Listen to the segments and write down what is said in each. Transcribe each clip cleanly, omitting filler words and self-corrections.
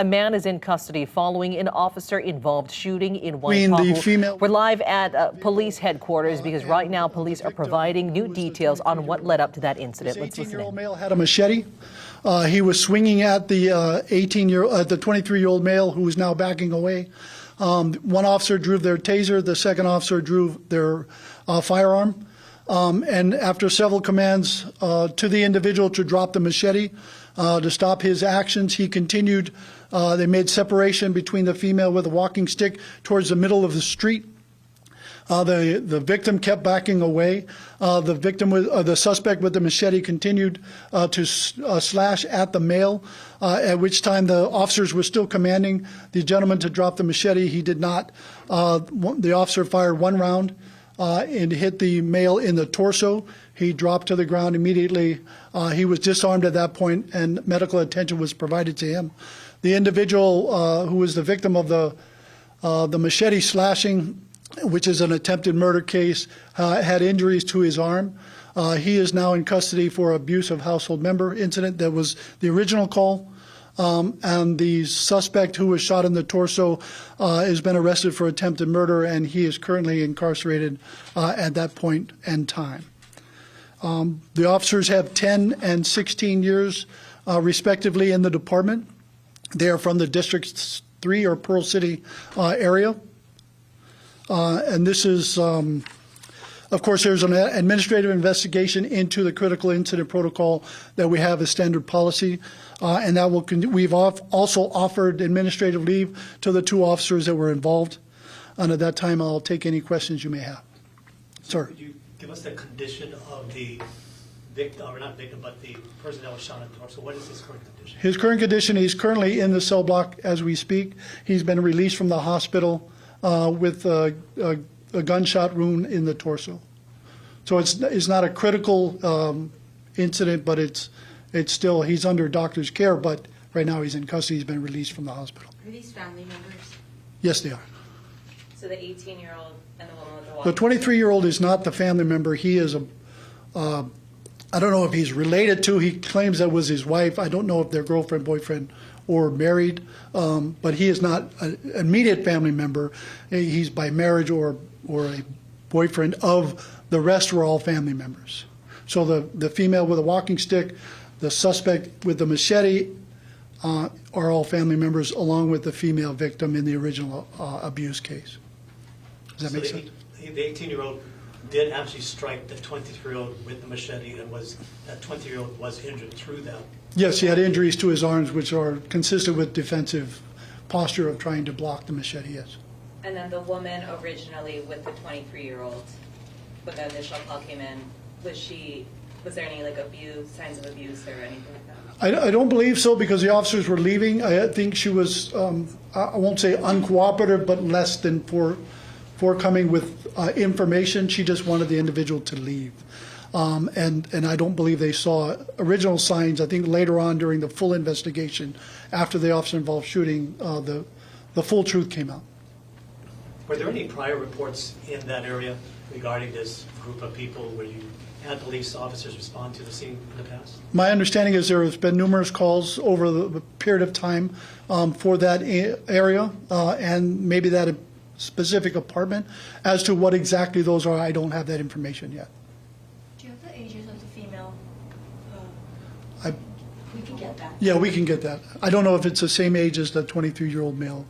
A man is in custody following an officer-involved shooting in Waipahu. We're live at police headquarters because right now police are providing new details on what led up to that incident. Let's listen in. 18-year-old male had a machete. He was swinging at the 23-year-old male who is now backing away. One officer drew their taser. The second officer drew their firearm. And after several commands to the individual to drop the machete, to stop his actions, he continued. They made separation between the female with a walking stick towards the middle of the street. The victim kept backing away. The suspect with the machete continued to slash at the male, at which time the officers were still commanding the gentleman to drop the machete. He did not. The officer fired one round and hit the male in the torso. He dropped to the ground immediately. He was disarmed at that point, and medical attention was provided to him. The individual who was the victim of the machete slashing, which is an attempted murder case, had injuries to his arm. He is now in custody for abuse of household member incident. That was the original call. And the suspect who was shot in the torso has been arrested for attempted murder, and he is currently incarcerated at that point and time. The officers have 10 and 16 years, respectively, in the department. They are from the District 3 or Pearl City area. And this is, of course, there's an administrative investigation into the critical incident protocol that we have as standard policy. And that will. We've also offered administrative leave to the two officers that were involved. And at that time, I'll take any questions you may have. Sir. Could you give us the condition of the victim, or not victim, but the person that was shot in the torso? What is his current condition? His current condition, he's currently in the cell block as we speak. He's been released from the hospital with a gunshot wound in the torso. So it's not a critical incident, but it's still, he's under doctor's care, but right now he's in custody. He's been released from the hospital. Are these family members? Yes, they are. So the 18-year-old and the woman with the walking. The 23-year-old is not the family member. He is I don't know if he's related to, he claims that was his wife. I don't know if they're girlfriend, boyfriend, or married, but he is not an immediate family member. He's by marriage or a boyfriend of, the rest were all family members. So the female with a walking stick, the suspect with the machete are all family members, along with the female victim in the original abuse case. Does that make sense? The 18-year-old did actually strike the 23-year-old with the machete, and that 20-year-old was injured through that. Yes, he had injuries to his arms, which are consistent with defensive posture of trying to block the machete, yes. And then the woman originally with the 23-year-old, when the initial call came in, was there any signs of abuse or anything like that? I don't believe so, because the officers were leaving. I think she was, I won't say uncooperative, but less than forthcoming with information. She just wanted the individual to leave. And I don't believe they saw original signs. I think later on during the full investigation, after the officer-involved shooting, the full truth came out. Were there any prior reports in that area regarding this group of people where you had police officers respond to the scene in the past? My understanding is there has been numerous calls over the period of time for that area and maybe that specific apartment. As to what exactly those are, I don't have that information yet. Do you have the ages of the female? We can get that. Yeah, we can get that. I don't know if it's the same age as the 23-year-old male.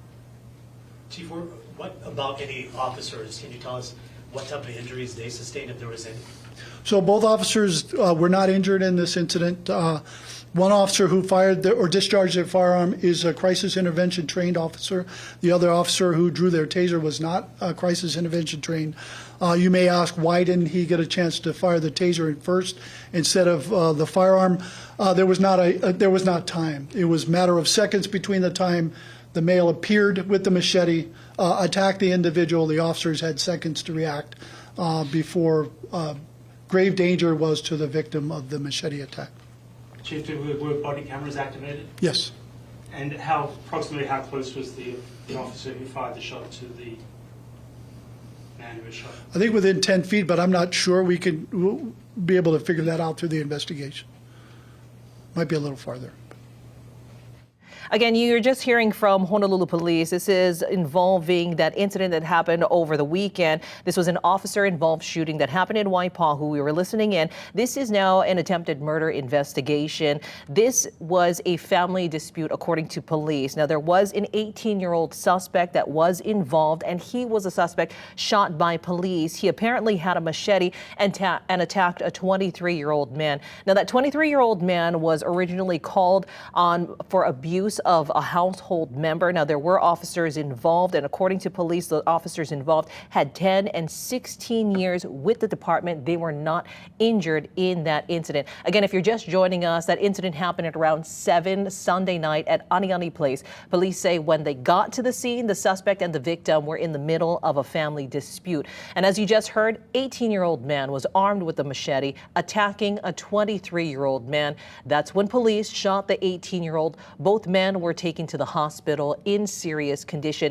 Chief, what about any officers? Can you tell us what type of injuries they sustained, if there was any? So both officers were not injured in this incident. One officer who fired or discharged their firearm is a crisis intervention trained officer. The other officer who drew their taser was not crisis intervention trained. You may ask, why didn't he get a chance to fire the taser first instead of the firearm? There was not time. It was a matter of seconds between the time the male appeared with the machete, attacked the individual. The officers had seconds to react before grave danger was to the victim of the machete attack. Chief, were body cameras activated? Yes. And approximately how close was the officer who fired the shot to the man who was shot? I think within 10 feet, but I'm not sure. We'll be able to figure that out through the investigation. Might be a little farther. Again, you're just hearing from Honolulu Police. This is involving that incident that happened over the weekend. This was an officer-involved shooting that happened in Waipahu. We were listening in. This is now an attempted murder investigation. This was a family dispute, according to police. Now, there was an 18-year-old suspect that was involved, and he was a suspect shot by police. He apparently had a machete and attacked a 23-year-old man. Now, that 23-year-old man was originally called on for abuse of a household member. Now, there were officers involved, and according to police, the officers involved had 10 and 16 years with the department. They were not injured in that incident. Again, if you're just joining us, that incident happened at around 7 Sunday night at Aniani Place. Police say when they got to the scene, the suspect and the victim were in the middle of a family dispute. And as you just heard, 18-year-old man was armed with a machete attacking a 23-year-old man. That's when police shot the 18-year-old. Both men were taken to the hospital in serious condition.